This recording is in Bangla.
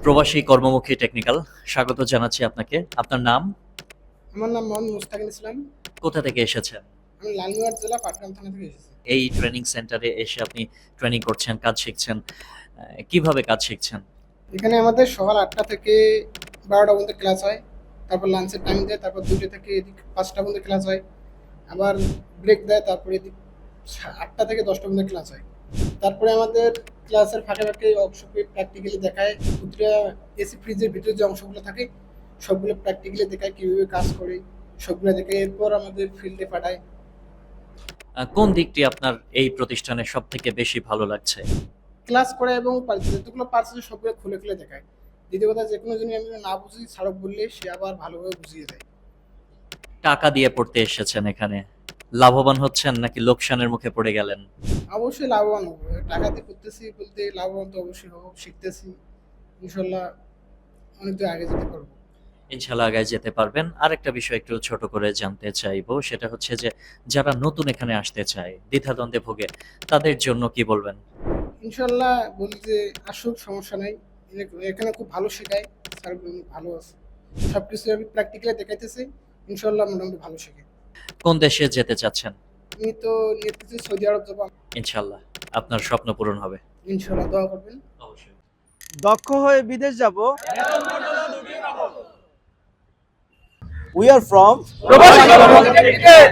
প্রবাসী কর্মমুখী টেকনিক্যাল, স্বাগত জানাচ্ছি আপনাকে। আপনার নাম? আমার নাম মোহাম্মদ মুস্তাকিন ইসলাম। কোথা থেকে এসেছেন? আমি লালমনিরহাট জেলা পাটগ্রাম থানা থেকে এসেছি। এই ট্রেনিং সেন্টারে এসে আপনি ট্রেনিং করছেন, কাজ শিখছেন। কিভাবে কাজ শিখছেন? এখানে আমাদের সকাল ৮টা থেকে ১২টা পর্যন্ত ক্লাস হয়, তারপর লাঞ্চের টাইম দেয়, তারপর ২টা থেকে এদিক ৫টা পর্যন্ত ক্লাস হয়, আবার ব্রেক দেয়, তারপরে এদিক ৮টা থেকে ১০টা পর্যন্ত ক্লাস হয়। তারপরে আমাদের ক্লাসের ফাঁকে ফাঁকে অংশকে প্র্যাকটিক্যালি দেখায়। প্রতিটা এসি ফ্রিজের ভিতরে যে অংশগুলো থাকে সবগুলো প্র্যাকটিক্যালি দেখায়, কীভাবে কাজ করে সবগুলো দেখে এরপর আমাদের ফিল্ডে পাঠায়। কোন দিকটি আপনার এই প্রতিষ্ঠানে সবথেকে বেশি ভালো লাগছে? ক্লাস করে এবং যতগুলো পার্টস আছে সবগুলো খুলে খুলে দেখায়। দ্বিতীয় কথা, যে কোনো জিনিস আমি না বুঝি স্মারক বললে সে আবার ভালোভাবে বুঝিয়ে দেয়। টাকা দিয়ে পড়তে এসেছেন এখানে, লাভবান হচ্ছেন নাকি লোকসানের মুখে পড়ে গেলেন? অবশ্যই লাভবান হবো, টাকা দিয়ে করতেছি বলতে লাভবান তো অবশ্যই হবো। শিখতেছি, ইনশাল্লাহ অনেক দূর আগে যেতে পারবো। ইনশাল্লাহ আগায় যেতে পারবেন। আরেকটা বিষয় একটু ছোট করে জানতে চাইবো, সেটা হচ্ছে যে যারা নতুন এখানে আসতে চায়, দ্বিধাদ্বন্দ্বে ভোগে, তাদের জন্য কি বলবেন? ইনশাল্লাহ বলতে আসুক, সমস্যা নাই। এখানে খুব ভালো শেখায়, স্যারগুলো অনেক ভালো আছে, সব কিছু আমি প্র্যাকটিক্যালি দেখাইতেছি। ইনশাল্লাহ মোটামুটি ভালো শেখে। কোন দেশে যেতে চাচ্ছেন? আমি তো নিতেছি সৌদি আরব যাবো। ইনশাল্লাহ আপনার স্বপ্ন পূরণ হবে। ইনশাল্লাহ দোয়া করবেন। অবশ্যই। দক্ষ হয়ে বিদেশ যাব। উই আর ফ্রম প্রবাসী কর্মমুখী টেকনিক্যাল।